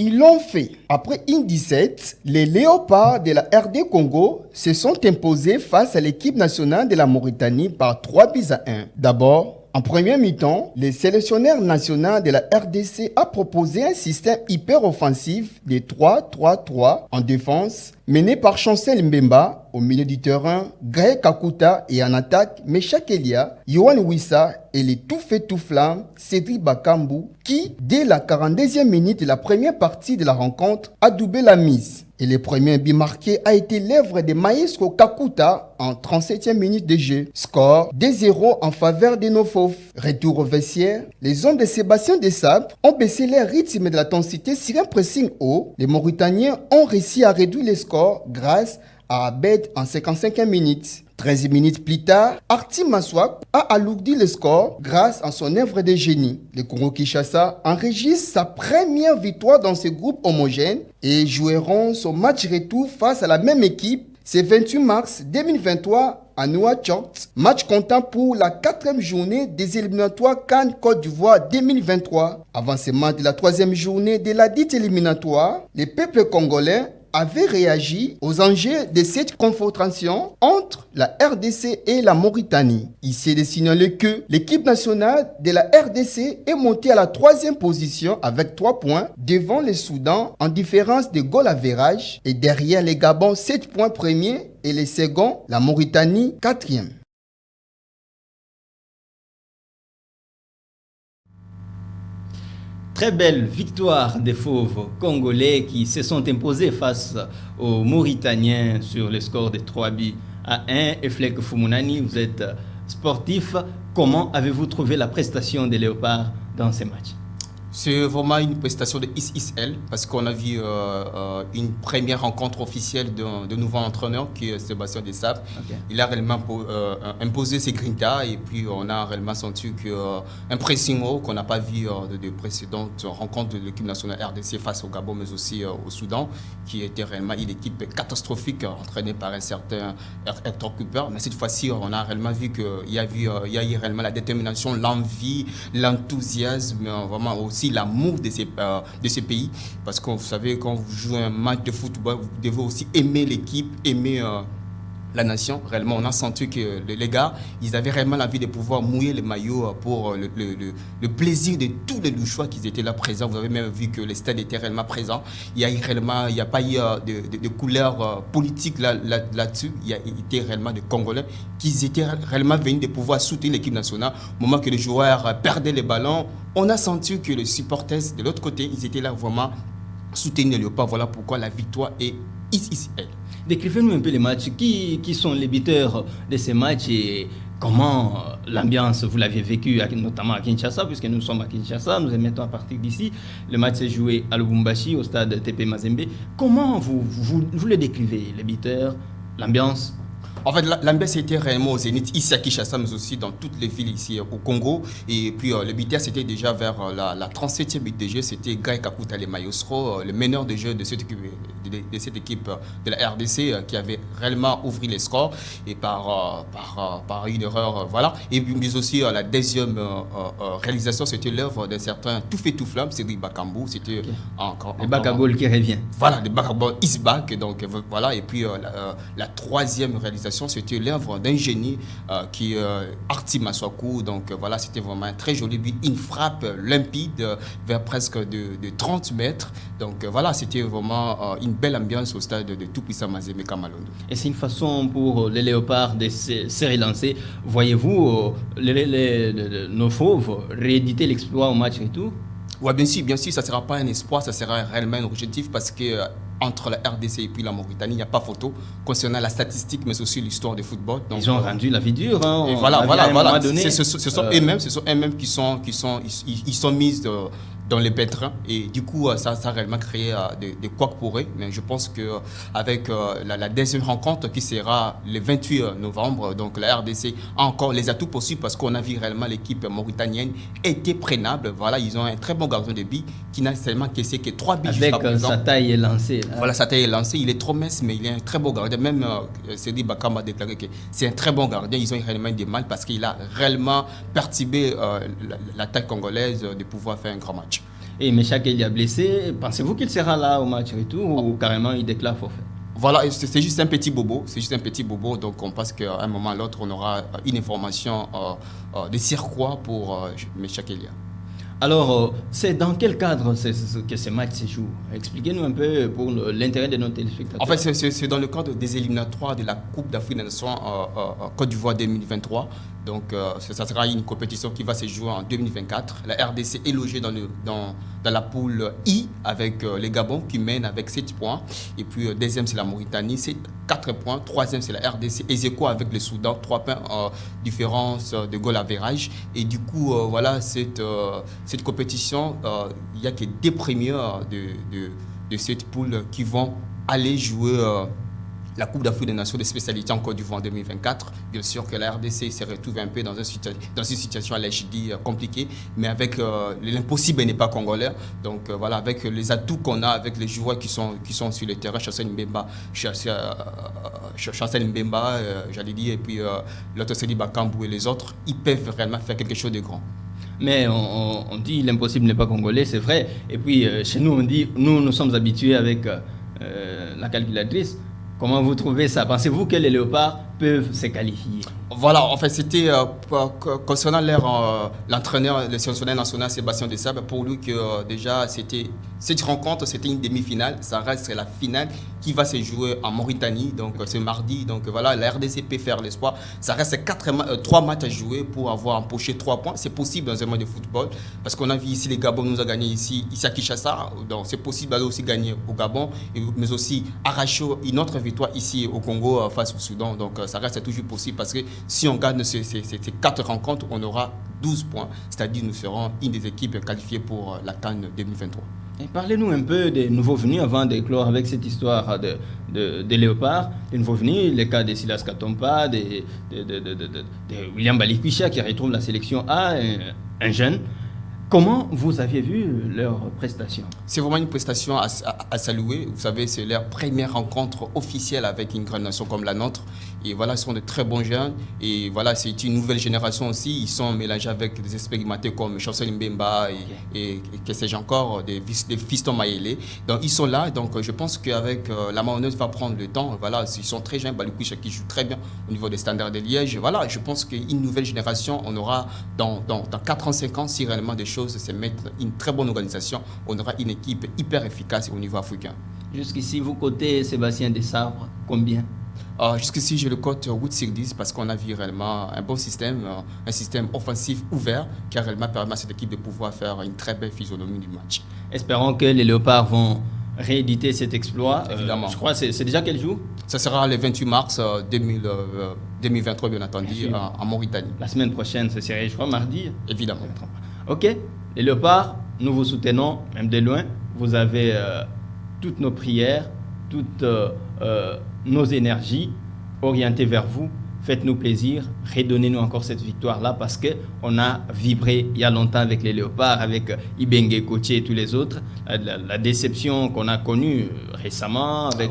Ils l'ont fait. Après une 17, les Léopards de la RD Congo se sont imposés face à l'équipe nationale de la Mauritanie par 3-1. D'abord, en première mi-temps, le sélectionneur national de la RDC a proposé un système hyper offensif de 3-3-3 en défense, mené par Chancel Mbemba au milieu du terrain, Greg Kakuta et en attaque, Mesha Kelia, Yohan Wissa et les tout fait tout flamme, Cédric Bakambu, qui, dès la 42e minute de la première partie de la rencontre, a doublé la mise. Et le premier but marqué a été l'œuvre de Maestro Kakuta en 37e minute de jeu. Score 2-0 en faveur de nos fauves. Retour au vestiaire, les hommes de Sébastien Desabre ont baissé leur rythme de l'intensité sur un pressing haut. Les Mauritaniens ont réussi à réduire les scores grâce à Abed en 55e minute. 13 minutes plus tard, Arti Maswak a alourdi le score grâce à son œuvre de génie. Le Congo-Kinshasa enregistre sa première victoire dans ce groupe homogène et joueront son match retour face à la même équipe ce 28 mars 2023 à Nouakchott. Match comptant pour la 4e journée des éliminatoires CAN Côte d'Ivoire 2023. Avancement de la 3e journée de la dite éliminatoire, le peuple congolais avait réagi aux enjeux de cette confrontation entre la RDC et la Mauritanie. Ici, de signaler que l'équipe nationale de la RDC est montée à la 3e position avec 3 points devant le Soudan en différence de goal average et derrière les Gabon 7 points premiers et les seconds, la Mauritanie 4e. Très belle victoire des fauves congolais qui se sont imposés face aux Mauritaniens sur le score de 3-1. Eflek Fumunani, vous êtes sportif. Comment avez-vous trouvé la prestation des Léopards dans ces matchs? C'est vraiment une prestation de ISL parce qu'on a vu une première rencontre officielle de nouveau entraîneur qui est Sébastien Desabre. Okay. Il a réellement imposé ses grintas et puis on a réellement senti qu'un pressing haut qu'on n'a pas vu de précédentes rencontres de l'équipe nationale RDC face au Gabon mais aussi au Soudan qui était réellement une équipe catastrophique entraînée par un certain Hector Cooper. Mais cette fois-ci, on a réellement vu qu'il y a eu réellement la détermination, l'envie, l'enthousiasme, vraiment aussi l'amour de ces pays parce que vous savez quand vous jouez un match de football vous devez aussi aimer l'équipe, aimer la nation. Réellement, on a senti que les gars, ils avaient réellement l'envie de pouvoir mouiller les maillots pour le plaisir de tous les Louchois qui étaient là présents. Vous avez même vu que les stades étaient réellement présents. Il n'y a pas eu de couleur politique là-dessus. Il y a été réellement des Congolais qui étaient réellement venus de pouvoir soutenir l'équipe nationale. Au moment que les joueurs perdaient les ballons, on a senti que les supporters de l'autre côté, ils étaient là vraiment soutenir les Léopards. Voilà pourquoi la victoire est ici. Décrivez-nous un peu les matchs. Qui sont les buteurs de ces matchs et comment l'ambiance, vous l'aviez vécu, notamment à Kinshasa, puisque nous sommes à Kinshasa, nous émettons à partir d'ici. Le match s'est joué à Lubumbashi, au stade TP Mazembe. Comment vous le décrivez, les buteurs, l'ambiance? En fait, l'ambiance était réellement au Zénith, ici à Kinshasa, mais aussi dans toutes les villes ici au Congo. Et puis, le buteur, c'était déjà vers la 37e minute de jeu. C'était Guy Kakuta Mayosro, le meneur de jeu de cette équipe de la RDC, qui avait réellement ouvert les scores. Et par une erreur, voilà. Et puis aussi, la deuxième réalisation, c'était l'œuvre d'un certain Toufé-Touflam, c'est Bakambou. C'était encore... Le Bakagol qui revient. Voilà, le Bakagol is back. Donc, voilà. Et puis, la troisième réalisation, c'était l'œuvre d'un génie qui est Arti Maswaku. Donc voilà, c'était vraiment un très joli but, une frappe limpide vers presque de 30 mètres. Donc voilà, c'était vraiment une belle ambiance au stade de tout-puissant Mazembe Kamalondo. Et c'est une façon pour les Léopards de se relancer. Voyez-vous nos fauves rééditer l'exploit au match et tout? Oui, bien sûr, ça ne sera pas un espoir, ça sera réellement un objectif parce que entre la RDC et puis la Mauritanie, il n'y a pas photo concernant la statistique, mais aussi l'histoire du football. Donc, ils ont rendu la vie dure. Hein, et voilà. Ce sont eux-mêmes qui sont mis dans les pétrins. Et du coup, ça a réellement créé des couacs pour eux. Mais je pense qu'avec la deuxième rencontre qui sera le 28 novembre, donc la RDC a encore les atouts possibles parce qu'on a vu réellement l'équipe mauritanienne était prenable. Voilà, ils ont un très bon gardien de but qui n'a seulement caissé que 3 buts jusqu'à présent. Sa taille est lancée. Là. Voilà, sa taille est lancée. Il est trop mince, mais il est un très beau gardien. Même Sedi Bakam a déclaré que c'est un très bon gardien. Ils ont réellement des mal parce qu'il a réellement perturbé l'attaque congolaise de pouvoir faire un grand match. Et Meshak il a blessé. Pensez-vous qu'il sera là au match retour ou carrément il déclare forfait? Voilà, c'est juste un petit bobo. Donc on pense qu'à un moment ou à l'autre, on aura une information de circuit pour Meshak Elia. Alors, c'est dans quel cadre que ces matchs se jouent? Expliquez-nous un peu pour l'intérêt de nos téléspectateurs. En fait, c'est dans le cadre des éliminatoires de la Coupe d'Afrique des Nations Côte d'Ivoire 2023. Donc, ça sera une compétition qui va se jouer en 2024. La RDC est logée dans la poule I avec les Gabon qui mènent avec 7 points. Et puis, deuxième, c'est la Mauritanie, c'est 4 points. Troisième, c'est la RDC. Ezeco avec le Soudan, 3 points, différence de goal average. Et du coup, voilà, cette compétition, il n'y a que des premiers de cette poule qui vont aller jouer la Coupe d'Afrique des Nations de spécialité en Côte d'Ivoire en 2024. Bien sûr que la RDC se retrouve un peu dans une situation à l'HD compliquée, mais avec l'impossible n'est pas congolais. Donc voilà, avec les atouts qu'on a, avec les joueurs qui sont sur le terrain, Chancel Mbemba, j'allais dire, et puis l'autre Sedi Bakambou et les autres, ils peuvent réellement faire quelque chose de grand. Mais on dit l'impossible n'est pas congolais, c'est vrai. Et puis chez nous, on dit, nous sommes habitués avec la calculatrice. Comment vous trouvez ça? Pensez-vous que les Léopards peuvent se qualifier? Voilà, en fait, c'était concernant l'entraîneur, le sélectionneur national Sébastien Desabre, pour lui que déjà, cette rencontre, c'était une demi-finale. Ça reste la finale qui va se jouer en Mauritanie, donc c'est mardi. Donc voilà, la RDC peut faire l'espoir. Ça reste 3 matchs à jouer pour avoir empoché 3 points. C'est possible dans un match de football, parce qu'on a vu ici, les Gabon nous a gagné ici à Kinshasa. Donc c'est possible d'aller aussi gagner au Gabon, mais aussi arracher une autre victoire ici au Congo face au Soudan. Donc ça reste toujours possible parce que si on gagne ces 4 rencontres, on aura 12 points. C'est-à-dire nous serons une des équipes qualifiées pour la CAN 2023. Et parlez-nous un peu des nouveaux venus avant d'éclore avec cette histoire de Léopard. Les nouveaux venus, le cas de Silas Katompa, de William Balikwisha qui retrouve la sélection A, un jeune. Comment vous aviez vu leurs prestations? C'est vraiment une prestation à saluer. Vous savez, c'est leur première rencontre officielle avec une grande nation comme la nôtre. Et voilà, ce sont de très bons jeunes. Et voilà, c'est une nouvelle génération aussi. Ils sont mélangés avec des expérimentés comme Chancel Mbemba et que sais-je encore, des fistons Mayele. Donc ils sont là. Donc je pense qu'avec la mayonnaise va prendre le temps. Voilà, ils sont très jeunes. Balikoucha qui joue très bien au niveau des standards de Liège. Voilà, je pense qu'une nouvelle génération, on aura dans 4 ans, 5 ans, si réellement des choses se mettent, une très bonne organisation, on aura une équipe hyper efficace au niveau africain. Jusqu'ici, vous cotez Sébastien Desabre, combien? Jusqu'ici, je le cote 8/10 parce qu'on a vu réellement un bon système, un système offensif ouvert qui a réellement permis à cette équipe de pouvoir faire une très belle physionomie du match. Espérons que les Léopards vont rééditer cet exploit. Évidemment. Je crois que c'est déjà quel jour? Ça sera le 28 mars 2023, bien entendu, en Mauritanie. La semaine prochaine, ce serait, je crois, mardi. Évidemment. Ok, les Léopards, nous vous soutenons, même de loin. Vous avez toutes nos prières, toutes nos énergies orientées vers vous. Faites-nous plaisir, redonnez-nous encore cette victoire-là parce qu'on a vibré il y a longtemps avec les Léopards, avec Ibenge Koché et tous les autres. La déception qu'on a connue récemment avec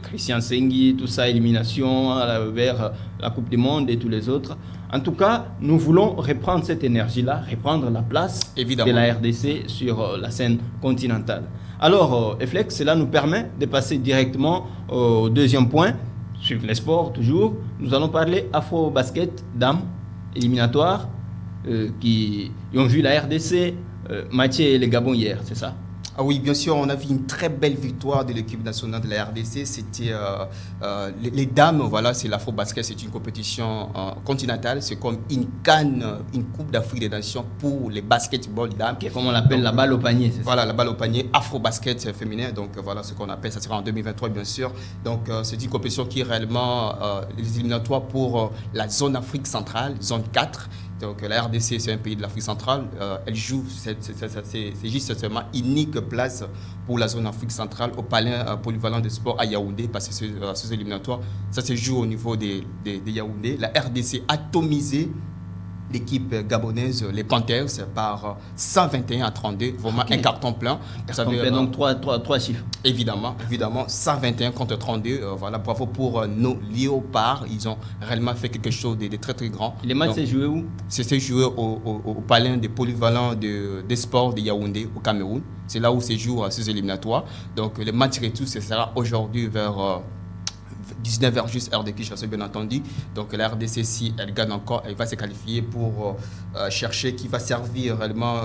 Christian Sengui, tout ça, élimination vers la Coupe du Monde et tous les autres. En tout cas, nous voulons reprendre cette énergie-là, reprendre la place de la RDC sur la scène continentale. Alors, Eflex, cela nous permet de passer directement au deuxième point. Sur les sports, toujours, nous allons parler Afro-Basket dames éliminatoires qui ont vu la RDC matcher les Gabon hier, c'est ça? Ah oui, bien sûr, on a vu une très belle victoire de l'équipe nationale de la RDC. C'était les dames, voilà, c'est l'Afro-Basket, c'est une compétition continentale. C'est comme une CAN, une Coupe d'Afrique des Nations pour les basketball dames. Comme on l'appelle, la balle au panier, c'est ça? Voilà, la balle au panier, Afro-Basket féminin. Donc voilà ce qu'on appelle, ça sera en 2023, bien sûr. Donc c'est une compétition qui est réellement les éliminatoires pour la zone Afrique centrale, zone 4. Donc la RDC, c'est un pays de l'Afrique centrale. Elle joue, c'est juste seulement unique place pour la zone Afrique centrale au palais polyvalent de sport à Yaoundé, parce que ces éliminatoires, ça se joue au niveau de Yaoundé. La RDC atomisé l'équipe gabonaise, les Panthers, par 121-32, vraiment un carton plein. Donc trois chiffres. Évidemment, 121 contre 32. Voilà, bravo pour nos Léopards. Ils ont réellement fait quelque chose de très très grand. Les matchs s'est joué où? C'était joué au palais des polyvalents des sports de Yaoundé, au Cameroun. C'est là où se jouent ces éliminatoires. Donc le match retour, ce sera aujourd'hui vers 19h juste heure de Kinshasa, bien entendu. Donc la RDC, si elle gagne encore, elle va se qualifier pour chercher qui va servir réellement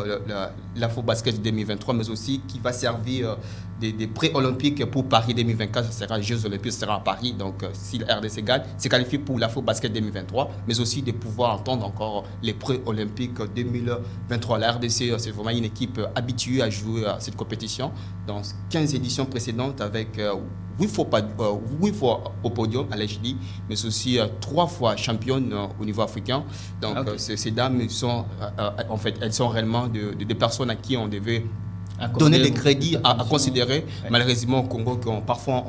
l'Afro-Basket 2023, mais aussi qui va servir des pré-olympiques pour Paris 2024. Ça sera les Jeux olympiques, ça sera à Paris. Donc si la RDC gagne, c'est qualifié pour l'Afro-Basket 2023, mais aussi de pouvoir entendre encore les pré-olympiques 2023. La RDC, c'est vraiment une équipe habituée à jouer à cette compétition. Dans 15 éditions précédentes, avec 8 fois au podium à l'HD, mais aussi 3 fois championnes au niveau africain. Donc ces dames sont, en fait, elles sont réellement des personnes à qui on devait donner des crédits à considérer. Ouais. Malheureusement au Congo, parfois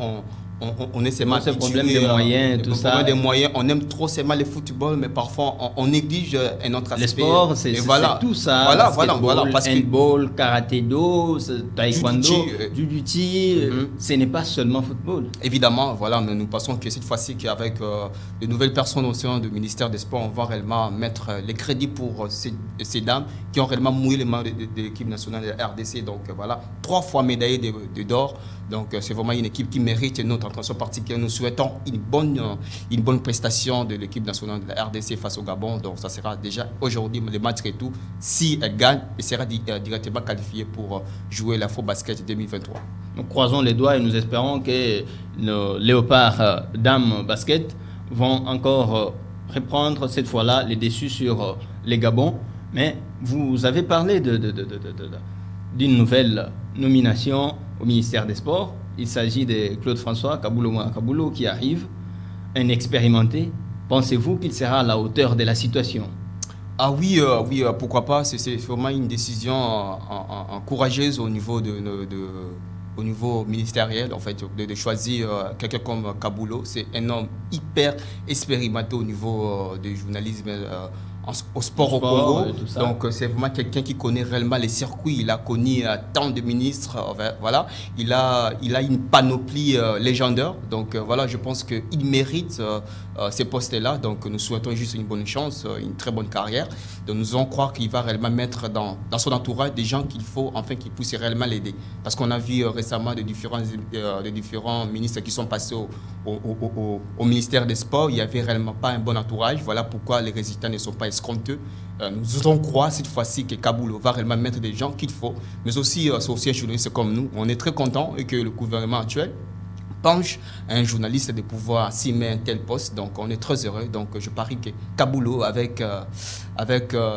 on est seulement habitué, problème des moyens, tout ça. Des moyens, on aime trop seulement le football, mais parfois on néglige un autre aspect. Le sport, c'est tout ça. Voilà. Parce handball, karaté-do, taekwondo, jiu-jitsu, ce n'est pas seulement football. Évidemment, voilà, mais nous pensons que cette fois-ci, qu'avec de nouvelles personnes au sein du ministère des Sports, on va réellement mettre les crédits pour ces dames qui ont réellement mouillé les mains de l'équipe nationale de la RDC. Donc voilà, 3 fois médaillées d'or. Donc c'est vraiment une équipe qui mérite notre attention particulière. Nous souhaitons une bonne prestation de l'équipe nationale de la RDC face au Gabon. Donc ça sera déjà aujourd'hui le match retour. Si elle gagne, elle sera directement qualifiée pour jouer l'Afro-Basket 2023. Nous croisons les doigts et nous espérons que nos Léopards dames basket vont encore reprendre cette fois-là les dessus sur les Gabon. Mais vous avez parlé d'une nouvelle nomination au ministère des Sports. Il s'agit de Claude François Kaboulou qui arrive, un expérimenté. Pensez-vous qu'il sera à la hauteur de la situation? Ah oui, pourquoi pas. C'est vraiment une décision courageuse au niveau au niveau ministériel, en fait, de choisir quelqu'un comme Kaboulou. C'est un homme hyper expérimenté au niveau du journalisme au sport au Congo. Tout ça. Donc c'est vraiment quelqu'un qui connaît réellement les circuits. Il a connu tant de ministres. Voilà, il a une panoplie légendaire. Donc voilà, je pense qu'il mérite ces postes-là. Donc nous souhaitons juste une bonne chance, une très bonne carrière. Donc nous allons croire qu'il va réellement mettre dans son entourage des gens qu'il faut, enfin, qui puissent réellement l'aider. Parce qu'on a vu récemment de différents ministres qui sont passés au ministère des Sports. Il n'y avait réellement pas un bon entourage. Voilà pourquoi les résultats ne sont pas escompteux. Nous allons croire cette fois-ci que Kaboul va réellement mettre des gens qu'il faut. Mais aussi, c'est aussi un journaliste comme nous. On est très content et que le gouvernement actuel penche à un journaliste de pouvoir s'y mettre un tel poste. Donc on est très heureux. Donc je parie que Kaboulo, avec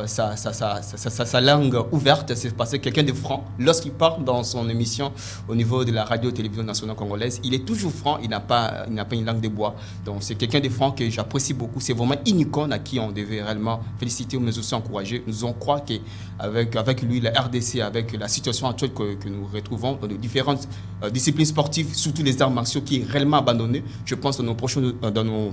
sa langue ouverte, c'est parce que quelqu'un de franc. Lorsqu'il parle dans son émission au niveau de la radio-télévision nationale congolaise, il est toujours franc, il n'a pas une langue de bois. Donc c'est quelqu'un de franc que j'apprécie beaucoup. C'est vraiment une icône à qui on devait réellement féliciter, mais aussi encourager. Nous on croit qu'avec lui, la RDC, avec la situation actuelle que nous retrouvons dans les différentes disciplines sportives, surtout les arts martiaux, qui est réellement abandonné. Je pense que dans nos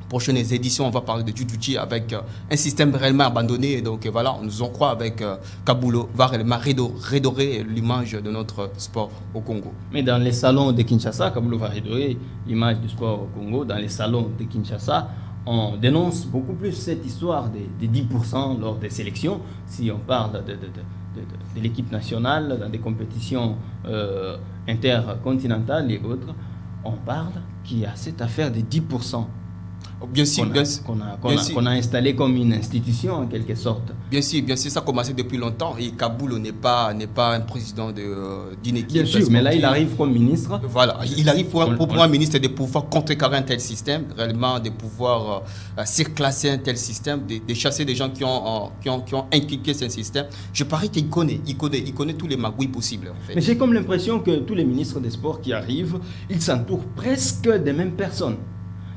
prochaines éditions, on va parler de Djudjutji avec un système réellement abandonné. Donc voilà, nous en croit avec Kaboulo va réellement redorer l'image de notre sport au Congo. Mais dans les salons de Kinshasa, Kaboulo va redorer l'image du sport au Congo. Dans les salons de Kinshasa, on dénonce beaucoup plus cette histoire des 10% lors des sélections. Si on parle de l'équipe nationale dans des compétitions intercontinentales et autres, on parle qu'il y a cette affaire des 10%. Bien sûr, qu'on a installé comme une institution en quelque sorte. Bien sûr, ça a commencé depuis longtemps et Kaboul n'est pas un président d'une équipe. Bien sûr, mais là il arrive comme ministre. Voilà, il arrive pour un ministre de pouvoir contrecarrer un tel système, réellement de pouvoir surclasser un tel système, de chasser des gens qui ont inculqué ce système. Je parie qu'il connaît tous les magouilles possibles. En fait. Mais j'ai comme l'impression que tous les ministres des Sports qui arrivent, ils s'entourent presque des mêmes personnes.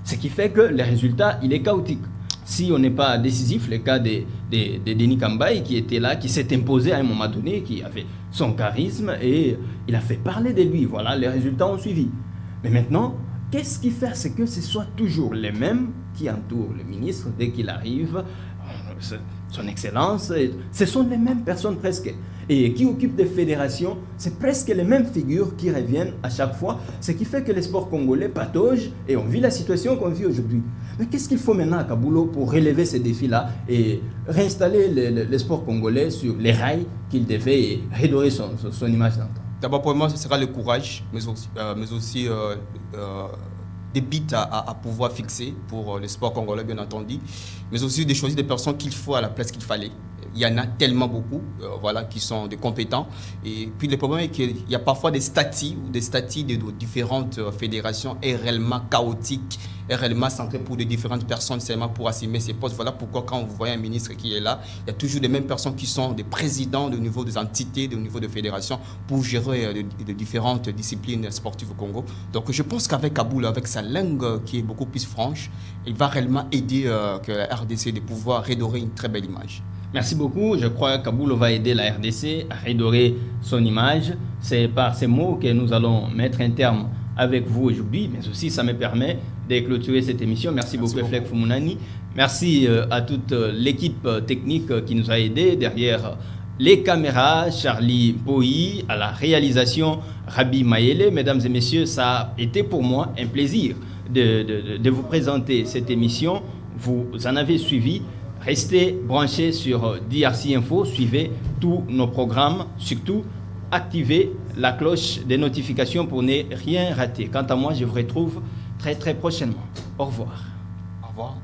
Ce qui fait que le résultat, il est chaotique. Si on n'est pas décisif, le cas de Denis Kambaye qui était là, qui s'est imposé à un moment donné, qui avait son charisme et il a fait parler de lui. Voilà, les résultats ont suivi. Mais maintenant, qu'est-ce qui fait? C'est que ce soit toujours les mêmes qui entourent le ministre dès qu'il arrive, son excellence, ce sont les mêmes personnes presque. Et qui occupent des fédérations, c'est presque les mêmes figures qui reviennent à chaque fois, ce qui fait que les sports congolais pataugent et on vit la situation qu'on vit aujourd'hui. Mais qu'est-ce qu'il faut maintenant à Kaboulo pour relever ces défis-là et réinstaller les sports congolais sur les rails qu'il devait et redorer son image d'antan? D'abord, pour moi, ce sera le courage, mais aussi des buts à pouvoir fixer pour les sports congolais, bien entendu, mais aussi de choisir des personnes qu'il faut à la place qu'il fallait. Il y en a tellement beaucoup qui sont des compétents. Et puis le problème est qu'il y a parfois des statuts de différentes fédérations est réellement chaotiques, est réellement centré pour de différentes personnes seulement pour assumer ces postes. Voilà pourquoi quand vous voyez un ministre qui est là, il y a toujours les mêmes personnes qui sont des présidents au niveau des entités, au niveau des fédérations pour gérer de différentes disciplines sportives au Congo. Donc je pense qu'avec Kaboul, avec sa langue qui est beaucoup plus franche, il va réellement aider que la RDC de pouvoir redorer une très belle image. Merci beaucoup. Je crois que Kaboulo va aider la RDC à redorer son image. C'est par ces mots que nous allons mettre un terme avec vous aujourd'hui, mais aussi ça me permet de clôturer cette émission. Merci beaucoup, Eflek Fumunani. Merci à toute l'équipe technique qui nous a aidés derrière les caméras, Charlie Boyi, à la réalisation, Rabi Mayele. Mesdames et messieurs, ça a été pour moi un plaisir de vous présenter cette émission. Vous en avez suivi. Restez branchés sur DRC Info, suivez tous nos programmes, surtout activez la cloche des notifications pour ne rien rater. Quant à moi, je vous retrouve très très prochainement. Au revoir. Au revoir.